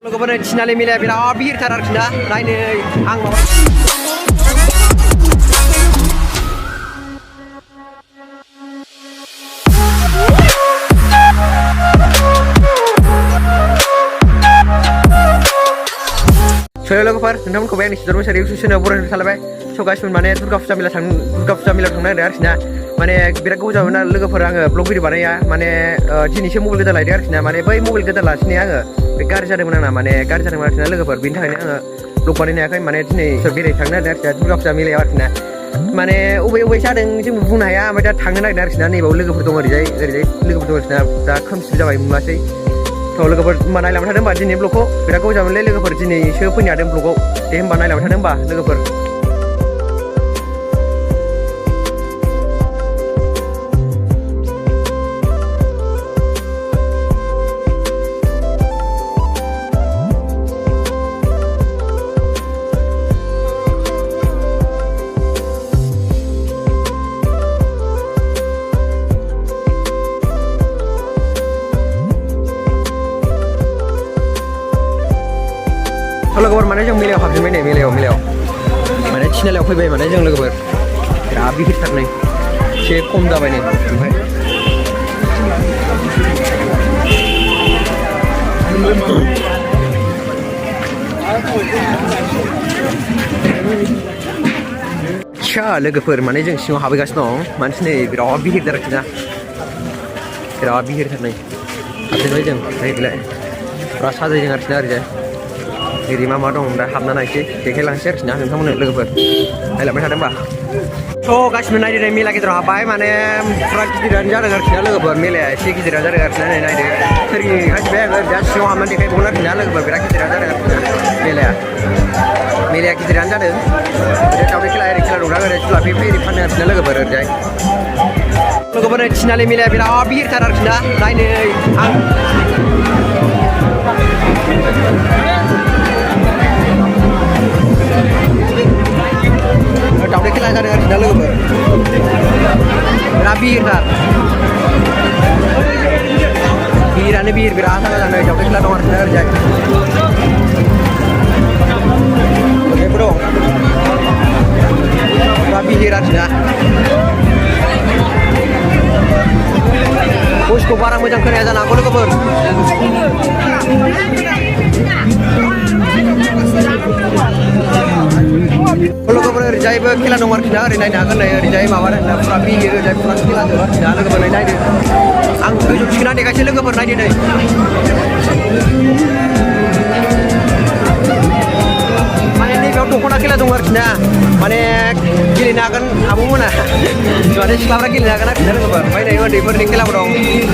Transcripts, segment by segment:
लोगोफोरनो थिनालि मिलाया बिराद भिरथार आरोखि ना नायनो आं माबा सोलो लोगोफोर नोंथांमोनखौ आंनि सिदर मोसारि इउटुब चेनेलाव बरायनो खालामबाय स' गाइस माने दुर्गा फुजा मेलायाव थांनो नागिरदों आरोखि ना माने बिराद गोबाव जाबायमोन ना लोगोफोर आङो ब्लग भिडिअ बानाया माने दिनैसो मबाइल गोदान लायदों आरोखि ना माने बै मबाइल गोदान लासिनो आङो बे गाज्रि जादोंमोन आंना माने गाज्रि जादोंमोन आरोखि ना लोगोफोर बेनि थाखायनो आङो ब्लग बानायनो हायाखै माने दिनै बेरायनो थांनो नागिरदों आरोखि ना दुर्गा फुजा मेलायाव आरोखि ना माने अबे जादों जोंबो बुंनो हाया ओमफ्राय दा थांनो नागिरदों आरोखि ना नैबाव लोगोफोर दं ओरैजाय लोगोफोर दं आरोखि ना दा खोमसि जाबाय नुवासै थ' लोगोफोर होमबा नायलांबाय थादों होमबा दिनै ब्लगखौ बिराद गोबाव जाबायलै लोगोफोर दिनैसो फैनो हादों ब्लगआव दे होमबा नायलांबाय थादों होमबा लोगोफोर लोगोफोर माने जों मेलायाव हाबजोबबाय नै मेलायाव माने थिनालियाव फैबाय माने जों लोगोफोर बिराद भिरथार नै एसे खम जाबाय नै ओमफ्राय आच्छा लोगोफोर माने जों सिङाव हाबहैगासिनो दं मानसि नै बिराद भिरथार आरोखि ना बिराद भिरथार नै हाबजेनबाय जों नायलाय बिराद साजायदों आरोखि ना ओरैजाय ओरै मा दं दा हाबना नायसै देखायलांसै आरोखि ना नोंथांमोननो लोगोफोर नायलांबाय थादों होमबा थ' गासिबो नायदो मेला गेजेराव हाबबाय माने फुरा गिदिरानो जादों आरोखि ना लोगोफोर मेलाया एसे गिदिरानो जादों आरोखि ना नायदो सोरगिदिं हाजोबबाय आङो दा सिङाव हाबनानै देखायबावगोन आरोखि ना लोगोफोर बिराद गिदिरानो जादों आरोखि ना मेलाया गिदिरानो जादों ओरै दावदै खेला ओरै खेला दंना ओरै जुलाफि एरि फानो आरोखि ना लोगोफोर ओरैजाय लोगोफोर थिनालि मेलाया बिराद भिरथार आरोखि ना नायनो आं दावदै खेला जादों आरोखि ना लोगोफोर बिराद भिरथार भिरानो बिराद साजा जानाय दावदै खेला दं आरोखि ना ओरैजाय बेफोर दं बिराद भिर आरोखि ना बयसखौ बारा मोजां खोनाया जानो हागौ लोगोफोर लोगोफोर ओरैजायबो खेला दं आरोखि ना ओरै नायनो हागोन नै ओरैजाय माबा फुरा भिर ओरैजाय फुरा खेला दं आरोखि ना लोगोफोर नायदो आं गोजौ थिखोना देखायसै लोगोफोर नायदो नै माने नैबेयाव दख'ना खेला दं आरोखि ना माने गेलेनो हागोन आब'मोना माने सिख्लाफ्रा गेलेनो हागोन आरोखि ना लोगोफोर ओमफ्राय नै उन्दैफोरनि खेलाबो दं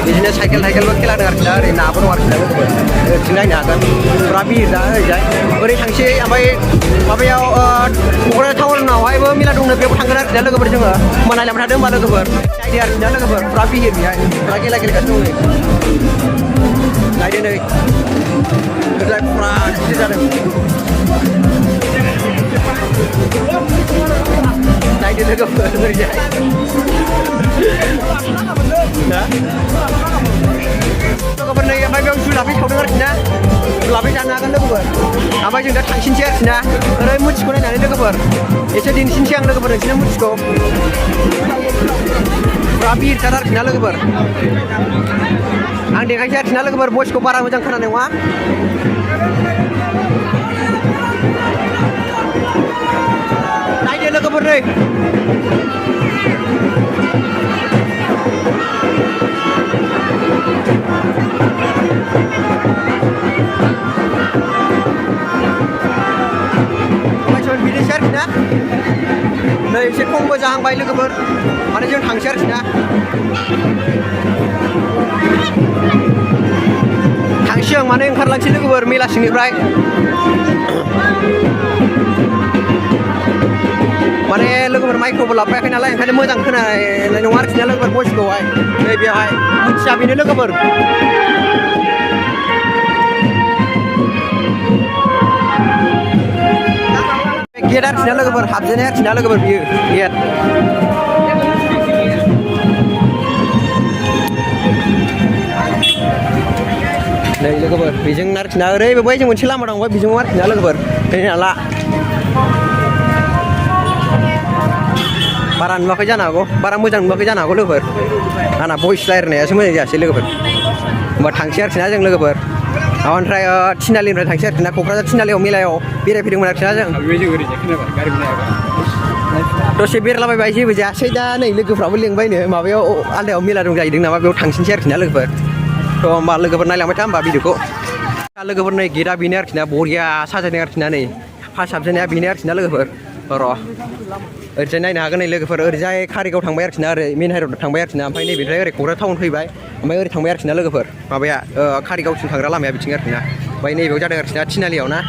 बिदिनो साइकेलबो खेला दं आरोखि ना ओरै नाबो दं आरोखि ना लोगोफोर ओरैथिं नायनो हागोन फुरा भिर दा ओरैजाय ओरै थांसै ओमफ्राय माबायाव क'क्राझार टाउनावहायबो मेला दंनो बेयावबो थांगोन आरोखि ना लोगोफोर जोङो होमबा नायलांबाय थादों होमबा लोगोफोर नायदो आरोखि ना लोगोफोर फुरा भिर बेहाय फुरा गेलेगासिनो दं नै नायदो नै ओरैजाय फुरा गिदिर जादों नायदो लोगोफोर ओरैजाय लोगोफोर नै ओमफ्राय बेयाव जुलाफि सावदों आरोखि ना जुलाफि जानो हागोन लोगोफोर ओमफ्राय जों दा थांसिनसै आरोखि ना ओरै मुथिखौ नायनानै लोगोफोर एसे दिन्थिनोसै आं लोगोफोर नोंसिनो मुथिखौ फुरा भिरथार आरोखि ना लोगोफोर आं देखायसै आरोखि ना लोगोफोर बयसखौ बारा मोजां खोनानाय नङा नायदो लोगोफोर नै बिदिनोसै आरोखि ना नै एसे खमबो जाहांबाय लोगोफोर माने जों थांसै आरोखि ना थांसै आं माने ओंखारलांसै लोगोफोर मेला सिंनिफ्राय माने लोगोफोर माइक्र'बो लाबोयाखै नालाय ओंखायनो मोजां खोनानाय नङा आरोखि ना लोगोफोर भइसखौहाय नै बेवहाय मिथिया बेनो लोगोफोर गेट आरोखि ना लोगोफोर हाबजेननाय आरोखि ना लोगोफोर बियो गेट नै लोगोफोर बेजों आरोखि ना ओरैबो बै जों मोनसे लामा दं बेजों आरोखि ना लोगोफोर फैनो हाला बारा नुवाखै जानो हागौ बारा मोजां नुवाखै जानो हागौ लोगोफोर आंना भइस रायज्लायनायासो मोजां जायासै लोगोफोर होमबा थांसै आरोखि ना जों लोगोफोर ओमफ्राय थिनालिनिफ्राय थांसै आरोखि ना क'क्राझार थिनालियाव मेलायाव बेरायफैदोंमोन आरोखि ना जों दसे बेरलाबायबाय जेबो जायासै दा नै लोगोफ्राबो लेंबायनो माबायाव आलदायाव मेला दं जाहैदों नामा बेयाव थांसिनसै आरोखि ना लोगोफोर थ' होमबा लोगोफोर नायलांबाय था होमबा भिडिअखौ लोगोफोर नै गेटआ बेनो आरोखि ना बरिया साजायदों आरोखि ना नै फार्स्ट हाबजेननाया बेनो आरोखि ना लोगोफोर र' ओरैजाय नायनो हागोन नै लोगोफोर ओरैजाय कारिगाव थांबाय आरोखि ना ओरै मेन हाइरड थांबाय आरोखि ना ओमफ्राय नैबेनिफ्राय ओरै क'क्राझार टाउन फैबाय ओमफ्राय ओरै थांबाय आरोखि ना लोगोफोर माबाया कारिगावसिम थांग्रा लामाया बिथिं आरोखि ना ओमफ्राय नैबेयाव जादों आरोखि ना थिनालियाव ना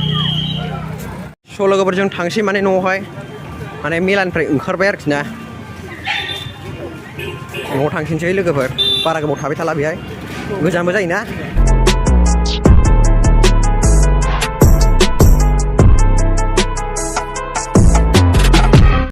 स' लोगोफोर जों थांसै माने न'आवहाय माने मेलानिफ्राय ओंखारबाय आरोखि ना न'आव थांफिनसै लोगोफोर बारा गोबाव थाबाय थाला बेहाय गोजानबो जायोना